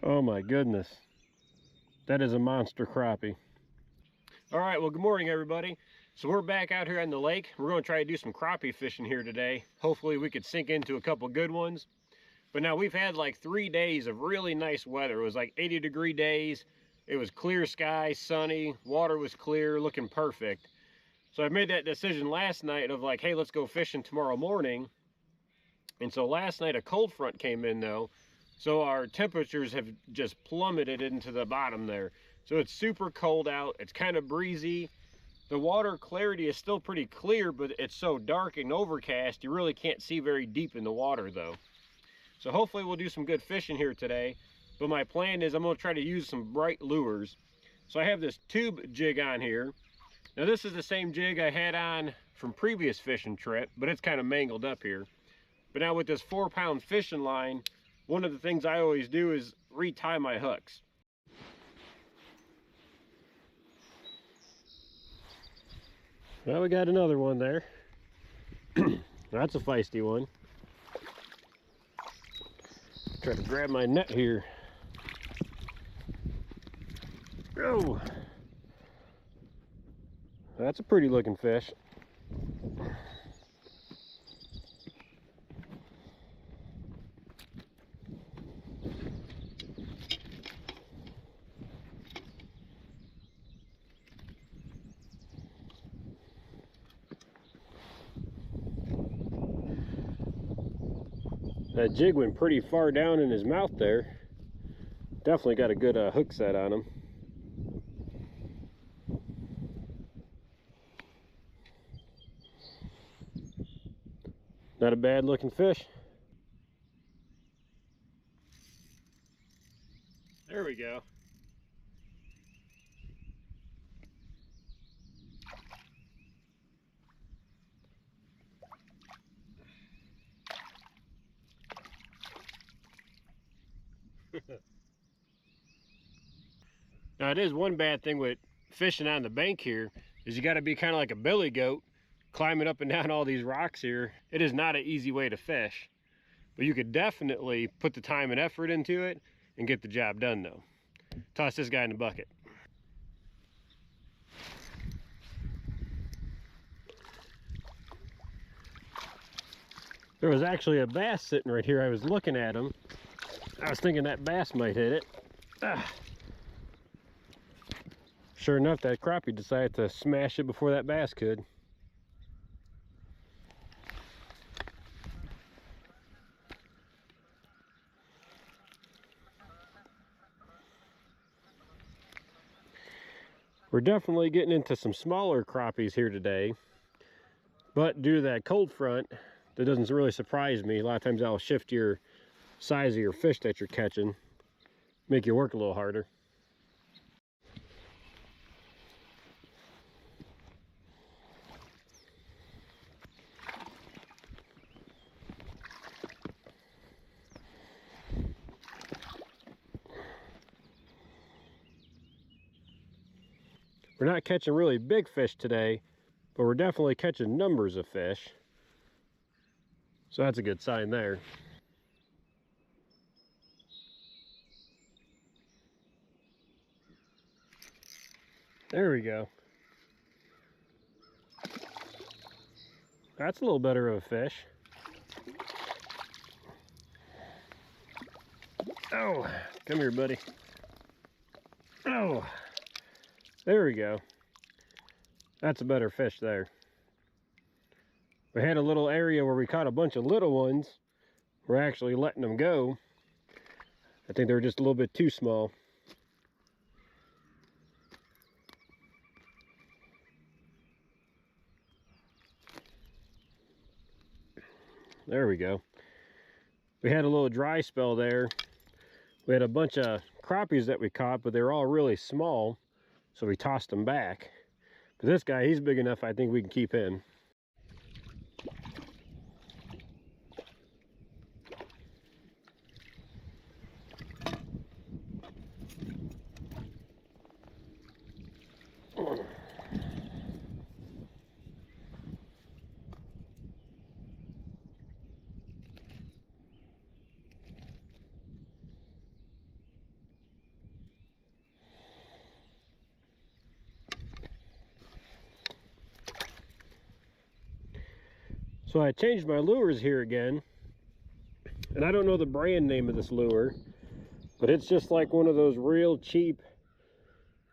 Oh my goodness. That is a monster crappie. All right, well, good morning, everybody. So we're back out here on the lake. We're going to try to do some crappie fishing here today. Hopefully we could sink into a couple good ones. But now we've had like 3 days of really nice weather. It was like 80-degree days. It was clear sky, sunny, water was clear, looking perfect. So I made that decision last night of like, hey, let's go fishing tomorrow morning. And so last night a cold front came in though. So our temperatures have just plummeted into the bottom there. So it's super cold out. It's kind of breezy. The water clarity is still pretty clear, but it's so dark and overcast, you really can't see very deep in the water though. So hopefully we'll do some good fishing here today. But my plan is I'm going to try to use some bright lures. So I have this tube jig on here. Now this is the same jig I had on from previous fishing trip, but it's kind of mangled up here. But now with this 4-pound fishing line, one of the things I always do is retie my hooks. Well, we got another one there. That's a feisty one. Try to grab my net here. Oh, that's a pretty looking fish. That jig went pretty far down in his mouth there. Definitely got a good hook set on him. Not a bad looking fish. There we go. Now it is one bad thing with fishing on the bank here is you got to be kind of like a billy goat climbing up and down all these rocks here. It is not an easy way to fish, but you could definitely put the time and effort into it and get the job done though. Toss this guy in the bucket. There was actually a bass sitting right here. I was looking at him. I was thinking that bass might hit it. Sure enough, that crappie decided to smash it before that bass could. We're definitely getting into some smaller crappies here today, but due to that cold front, that doesn't really surprise me. A lot of times that'll shift your size of your fish that you're catching, make you work a little harder. We're not catching really big fish today, but we're definitely catching numbers of fish. So that's a good sign there. There we go. That's a little better of a fish. Oh, come here, buddy. Oh, there we go. That's a better fish there. We had a little area where we caught a bunch of little ones. We're actually letting them go. I think they were just a little bit too small. There we go. We had a little dry spell there. We had a bunch of crappies that we caught, but they were all really small, so we tossed them back. But this guy, he's big enough, I think we can keep him. So I changed my lures here again, and I don't know the brand name of this lure, but it's just like one of those real cheap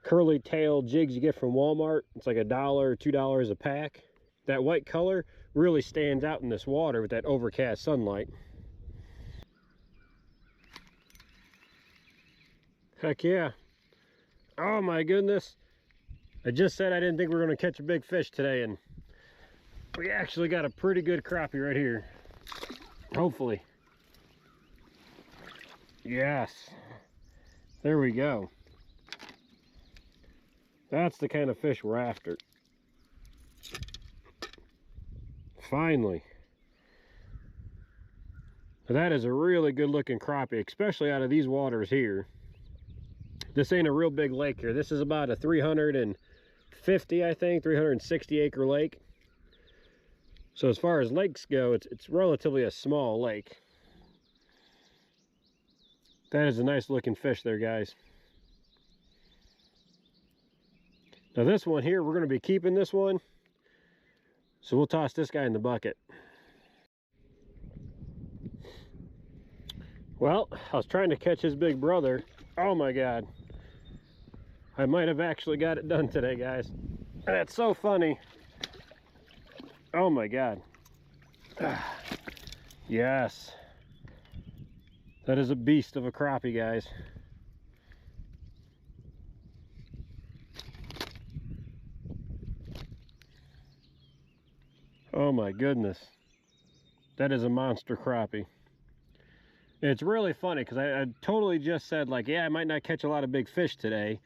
curly tail jigs you get from Walmart. It's like $1 or $2 a pack. That white color really stands out in this water with that overcast sunlight. Heck yeah. Oh my goodness. I just said I didn't think we were going to catch a big fish today, and we actually got a pretty good crappie right here. Hopefully. Yes. There we go. That's the kind of fish we're after. Finally. That is a really good looking crappie, especially out of these waters here. This ain't a real big lake here. This is about a 350, I think, 360 acre lake. So as far as lakes go, it's relatively a small lake. That is a nice looking fish there, guys. Now this one here, we're going to be keeping this one. So we'll toss this guy in the bucket. Well, I was trying to catch his big brother. Oh my God. I might have actually got it done today, guys. That's so funny. Oh my God. Yes. That is a beast of a crappie, guys. Oh my goodness. That is a monster crappie. And it's really funny because I totally just said, like, yeah, I might not catch a lot of big fish today.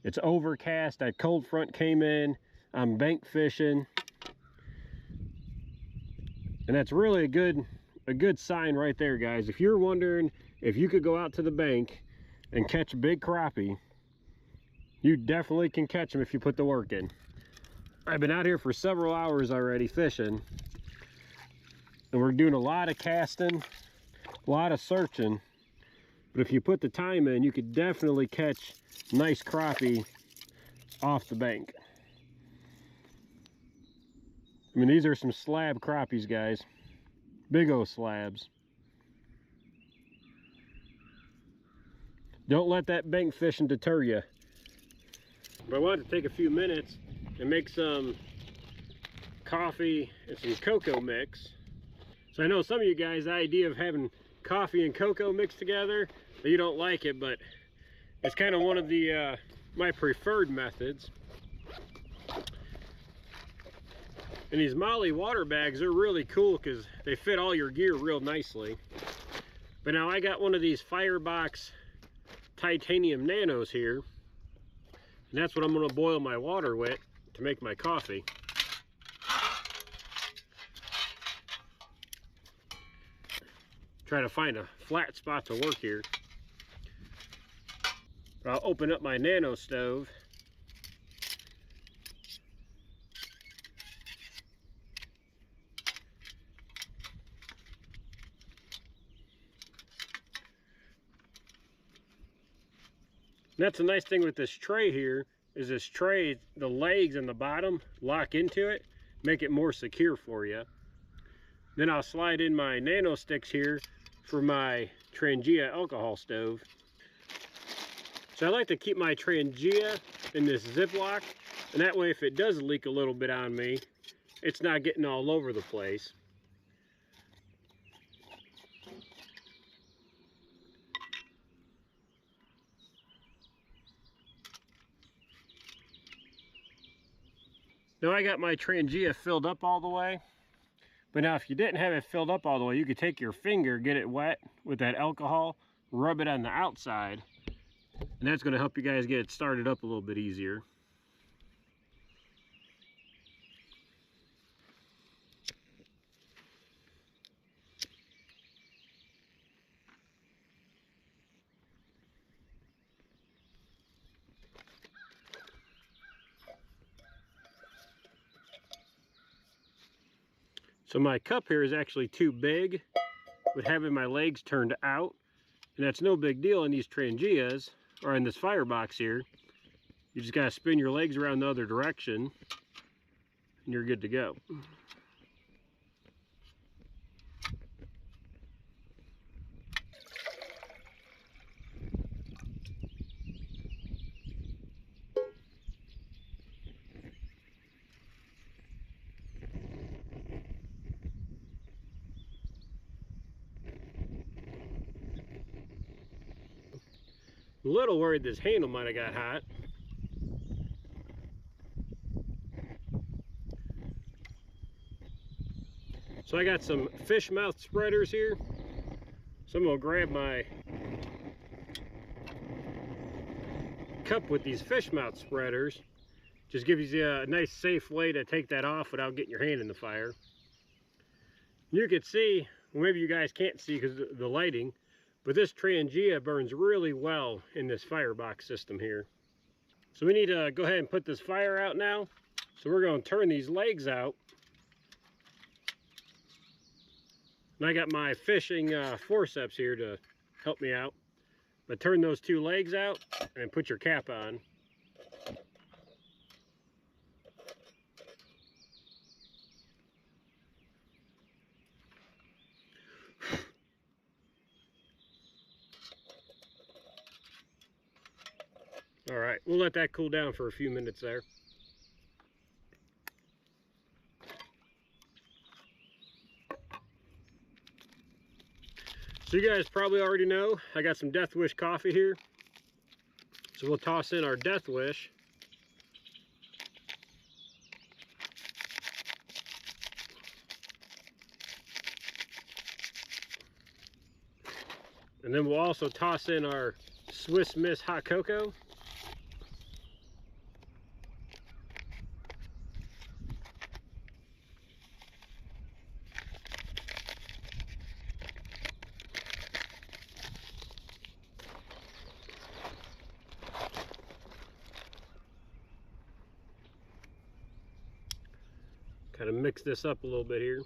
It's overcast, that cold front came in, I'm bank fishing. And that's really a good sign right there, guys. If you're wondering if you could go out to the bank and catch a big crappie, you definitely can catch them if you put the work in. I've been out here for several hours already fishing, and we're doing a lot of casting, a lot of searching, but if you put the time in, you could definitely catch nice crappie off the bank. I mean, these are some slab crappies, guys. Big old slabs. Don't let that bank fishing deter you. But I wanted to take a few minutes and make some coffee and some cocoa mix. So I know some of you guys, the idea of having coffee and cocoa mixed together, you don't like it, but it's kind of one of the my preferred methods. And these Molly water bags are really cool because they fit all your gear real nicely. But now I got one of these Firebox titanium nanos here, and that's what I'm going to boil my water with to make my coffee. Try to find a flat spot to work here. I'll open up my nano stove. And that's the nice thing with this tray here, is this tray, the legs and the bottom lock into it, make it more secure for you. Then I'll slide in my nano sticks here for my Trangia alcohol stove. So I like to keep my Trangia in this Ziploc, and that way if it does leak a little bit on me, it's not getting all over the place. Now I got my Trangia filled up all the way, but now if you didn't have it filled up all the way, you could take your finger, get it wet with that alcohol, rub it on the outside, and that's going to help you guys get it started up a little bit easier. So my cup here is actually too big with having my legs turned out, and that's no big deal in these Trangias or in this Firebox here. You just got to spin your legs around the other direction and you're good to go. A little worried this handle might have got hot. So I got some fish mouth spreaders here. So I'm gonna grab my cup with these fish mouth spreaders. Just gives you a nice safe way to take that off without getting your hand in the fire. You can see, well, maybe you guys can't see because of the lighting, but this Trangia burns really well in this firebox system here. So we need to go ahead and put this fire out now. So we're going to turn these legs out. And I got my fishing forceps here to help me out. But turn those two legs out and put your cap on. All right, we'll let that cool down for a few minutes there. So you guys probably already know, I got some Death Wish coffee here. So we'll toss in our Death Wish. And then we'll also toss in our Swiss Miss hot cocoa. Kind of mix this up a little bit here.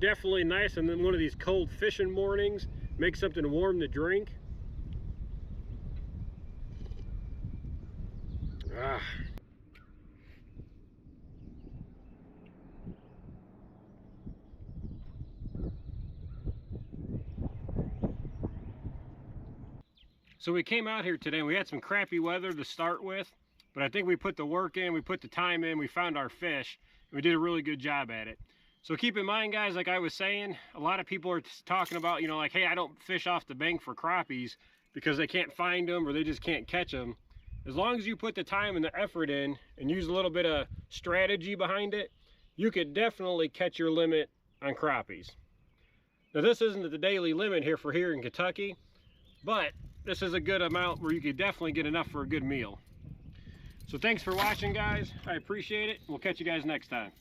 Definitely nice, and then one of these cold fishing mornings, make something warm to drink. Ah. So we came out here today and we had some crappy weather to start with, but I think we put the work in, we put the time in, we found our fish, and we did a really good job at it. So keep in mind, guys, like I was saying, a lot of people are talking about, you know, like, hey, I don't fish off the bank for crappies because they can't find them or they just can't catch them. As long as you put the time and the effort in and use a little bit of strategy behind it, you could definitely catch your limit on crappies. Now, this isn't the daily limit here in Kentucky, but this is a good amount where you could definitely get enough for a good meal. So thanks for watching, guys. I appreciate it. We'll catch you guys next time.